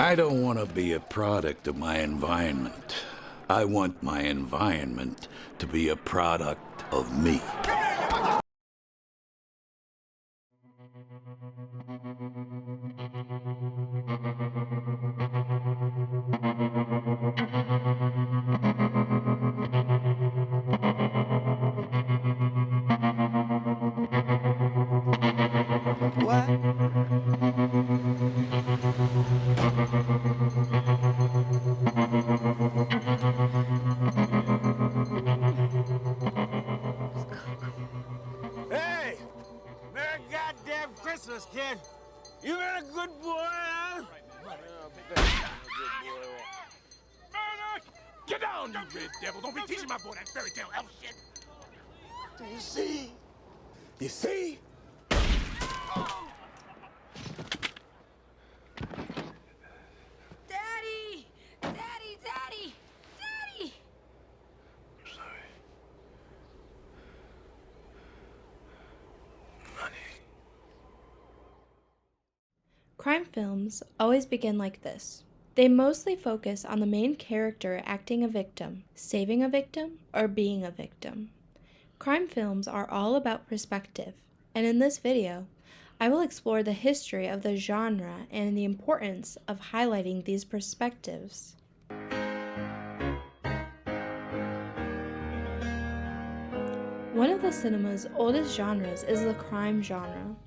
I don't want to be a product of my environment. I want my environment to be a product of me. Hey! Merry goddamn Christmas, kid! You been a good boy, huh? Murdoch! Get down, you red devil! Don't be teaching my boy that fairy tale elf shit! Do you see? You see? Daddy! Daddy! Daddy! Daddy! Sorry. Money. Crime films always begin like this. They mostly focus on the main character acting a victim, saving a victim, or being a victim. Crime films are all about perspective, and in this video, I will explore the history of the genre and the importance of highlighting these perspectives. One of the cinema's oldest genres is the crime genre,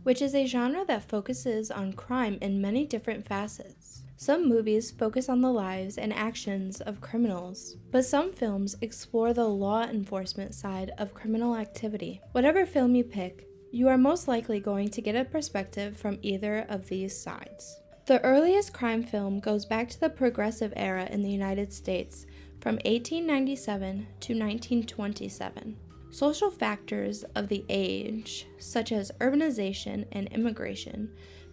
which is a genre that focuses on crime in many different facets. Some movies focus on the lives and actions of criminals, but some films explore the law enforcement side of criminal activity. Whatever film you pick, you are most likely going to get a perspective from either of these sides. The earliest crime film goes back to the Progressive era in the United States from 1897 to 1927. Social factors of the age, such as urbanization and immigration,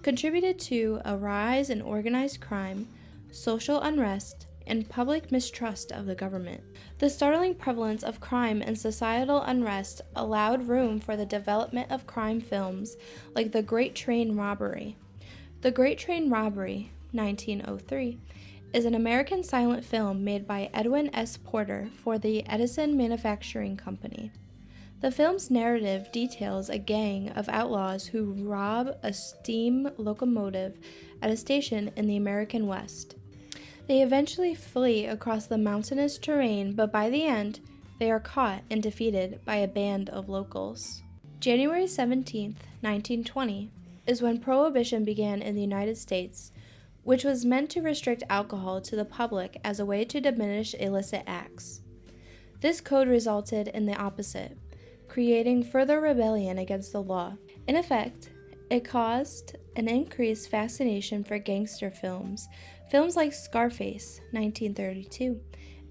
contributed to a rise in organized crime, social unrest, and public mistrust of the government. The startling prevalence of crime and societal unrest allowed room for the development of crime films like The Great Train Robbery. The Great Train Robbery, 1903, is an American silent film made by Edwin S. Porter for the Edison Manufacturing Company. The film's narrative details a gang of outlaws who rob a steam locomotive at a station in the American West. They eventually flee across the mountainous terrain, but by the end, they are caught and defeated by a band of locals. January 17, 1920, is when Prohibition began in the United States, which was meant to restrict alcohol to the public as a way to diminish illicit acts. This code resulted in the opposite, creating further rebellion against the law. In effect, it caused an increased fascination for gangster films. Films like Scarface, 1932,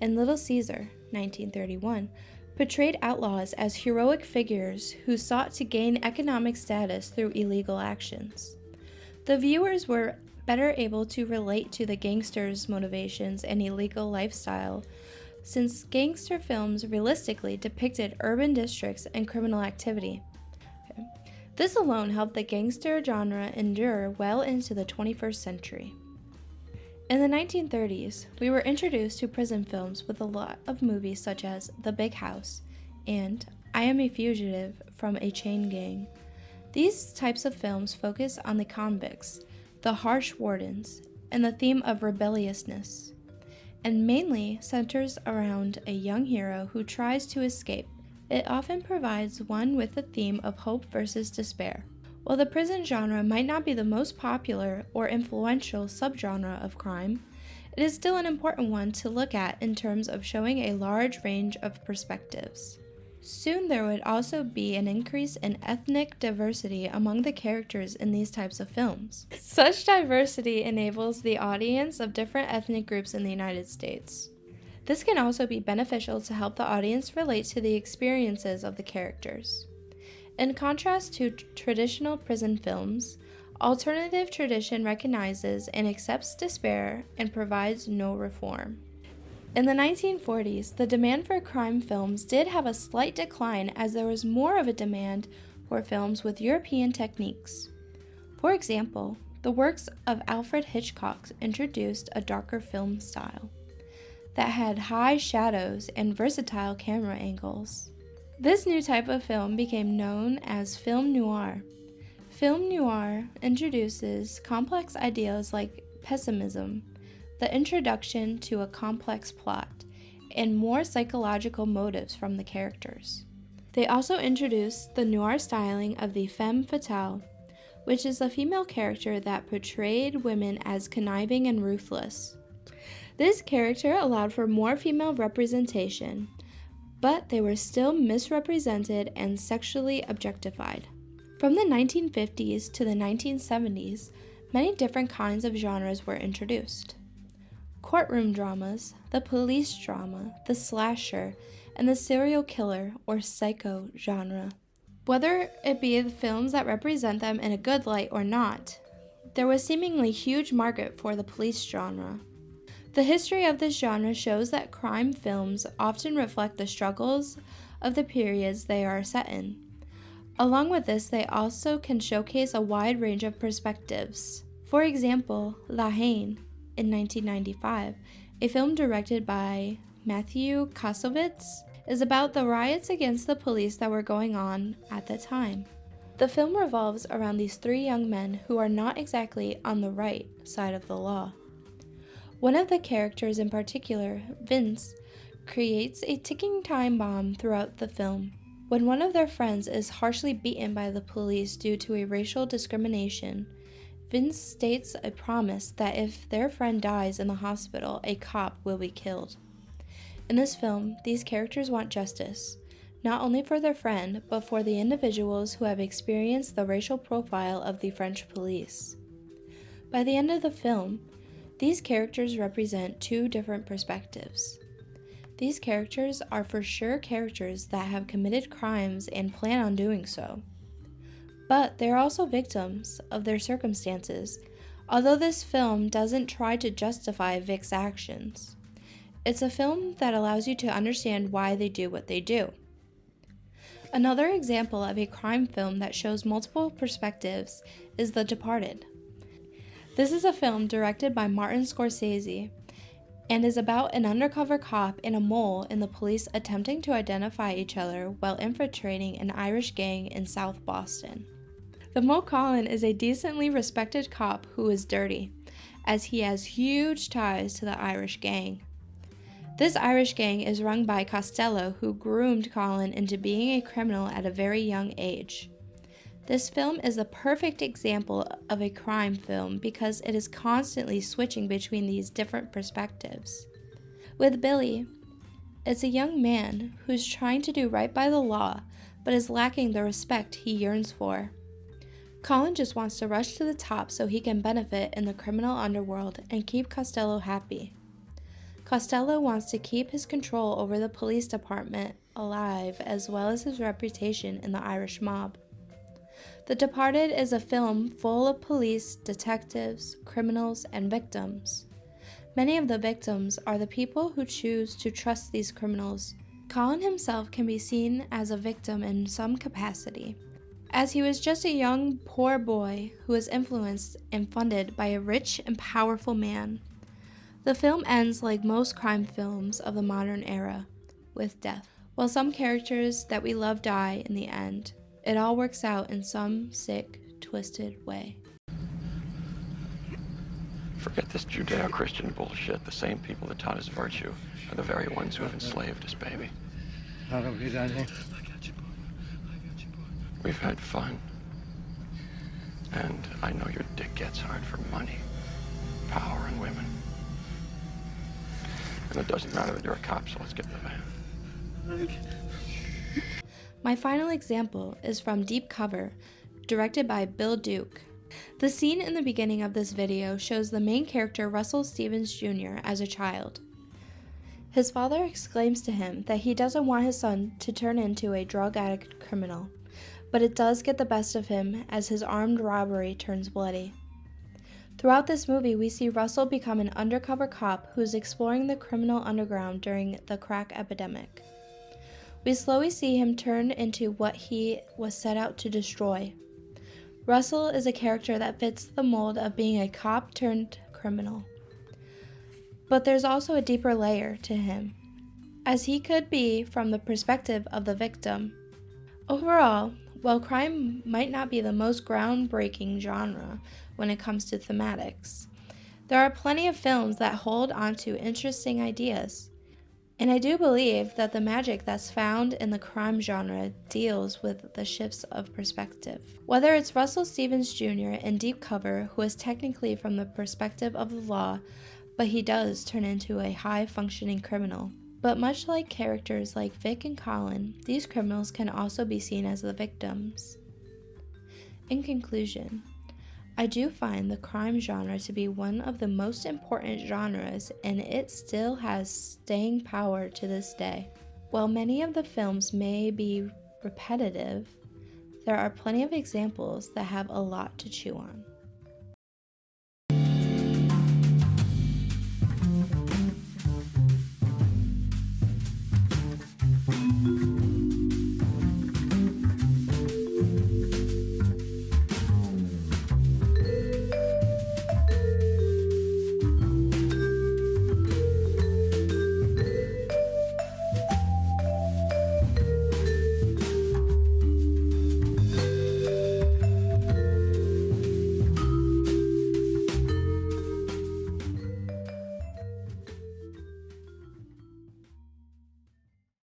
and Little Caesar, 1931, portrayed outlaws as heroic figures who sought to gain economic status through illegal actions. The viewers were better able to relate to the gangsters' motivations and illegal lifestyle, since gangster films realistically depicted urban districts and criminal activity. This alone helped the gangster genre endure well into the 21st century. In the 1930s, we were introduced to prison films with a lot of movies such as The Big House and I Am a Fugitive from a Chain Gang. These types of films focus on the convicts, the harsh wardens, and the theme of rebelliousness, and mainly centers around a young hero who tries to escape. It often provides one with a theme of hope versus despair. While the prison genre might not be the most popular or influential subgenre of crime, it is still an important one to look at in terms of showing a large range of perspectives. Soon there would also be an increase in ethnic diversity among the characters in these types of films. Such diversity enables the audience of different ethnic groups in the United States. This can also be beneficial to help the audience relate to the experiences of the characters. In contrast to traditional prison films, alternative tradition recognizes and accepts despair and provides no reform. In the 1940s, the demand for crime films did have a slight decline as there was more of a demand for films with European techniques. For example, the works of Alfred Hitchcock introduced a darker film style that had high shadows and versatile camera angles. This new type of film became known as film noir. Film noir introduces complex ideas like pessimism, the introduction to a complex plot, and more psychological motives from the characters. They also introduced the noir styling of the femme fatale, which is a female character that portrayed women as conniving and ruthless. This character allowed for more female representation, but they were still misrepresented and sexually objectified. From the 1950s to the 1970s, many different kinds of genres were introduced. Courtroom dramas, the police drama, the slasher, and the serial killer or psycho genre. Whether it be the films that represent them in a good light or not, there was seemingly huge market for the police genre. The history of this genre shows that crime films often reflect the struggles of the periods they are set in. Along with this, they also can showcase a wide range of perspectives. For example, La Haine in 1995, a film directed by Matthew Kassovitz, is about the riots against the police that were going on at the time. The film revolves around these three young men who are not exactly on the right side of the law. One of the characters in particular, Vince, creates a ticking time bomb throughout the film. When one of their friends is harshly beaten by the police due to a racial discrimination, Vince states a promise that if their friend dies in the hospital, a cop will be killed. In this film, these characters want justice, not only for their friend, but for the individuals who have experienced the racial profile of the French police. By the end of the film, these characters represent two different perspectives. These characters are for sure characters that have committed crimes and plan on doing so. But they are also victims of their circumstances, although this film doesn't try to justify Vic's actions. It's a film that allows you to understand why they do what they do. Another example of a crime film that shows multiple perspectives is The Departed. This is a film directed by Martin Scorsese and is about an undercover cop and a mole in the police attempting to identify each other while infiltrating an Irish gang in South Boston. The mole Colin is a decently respected cop who is dirty, as he has huge ties to the Irish gang. This Irish gang is run by Costello, who groomed Colin into being a criminal at a very young age. This film is a perfect example of a crime film because it is constantly switching between these different perspectives. With Billy, it's a young man who's trying to do right by the law, but is lacking the respect he yearns for. Colin just wants to rush to the top so he can benefit in the criminal underworld and keep Costello happy. Costello wants to keep his control over the police department alive as well as his reputation in the Irish mob. The Departed is a film full of police, detectives, criminals, and victims. Many of the victims are the people who choose to trust these criminals. Colin himself can be seen as a victim in some capacity, as he was just a young, poor boy who was influenced and funded by a rich and powerful man. The film ends like most crime films of the modern era, with death. While some characters that we love die in the end, it all works out in some sick, twisted way. Forget this Judeo-Christian bullshit. The same people that taught us virtue are the very ones who have enslaved us, baby. How have you done it? We've had fun. And I know your dick gets hard for money, power, and women. And it doesn't matter that you're a cop, so let's get in the van. My final example is from Deep Cover, directed by Bill Duke. The scene in the beginning of this video shows the main character Russell Stevens Jr. as a child. His father exclaims to him that he doesn't want his son to turn into a drug addict criminal, but it does get the best of him as his armed robbery turns bloody. Throughout this movie, we see Russell become an undercover cop who's exploring the criminal underground during the crack epidemic. We slowly see him turn into what he was set out to destroy. Russell is a character that fits the mold of being a cop turned criminal. But there's also a deeper layer to him, as he could be from the perspective of the victim. Overall, while crime might not be the most groundbreaking genre when it comes to thematics, there are plenty of films that hold onto interesting ideas. And I do believe that the magic that's found in the crime genre deals with the shifts of perspective. Whether it's Russell Stevens Jr. in Deep Cover, who is technically from the perspective of the law, but he does turn into a high-functioning criminal. But much like characters like Vic and Colin, these criminals can also be seen as the victims. In conclusion, I do find the crime genre to be one of the most important genres, and it still has staying power to this day. While many of the films may be repetitive, there are plenty of examples that have a lot to chew on.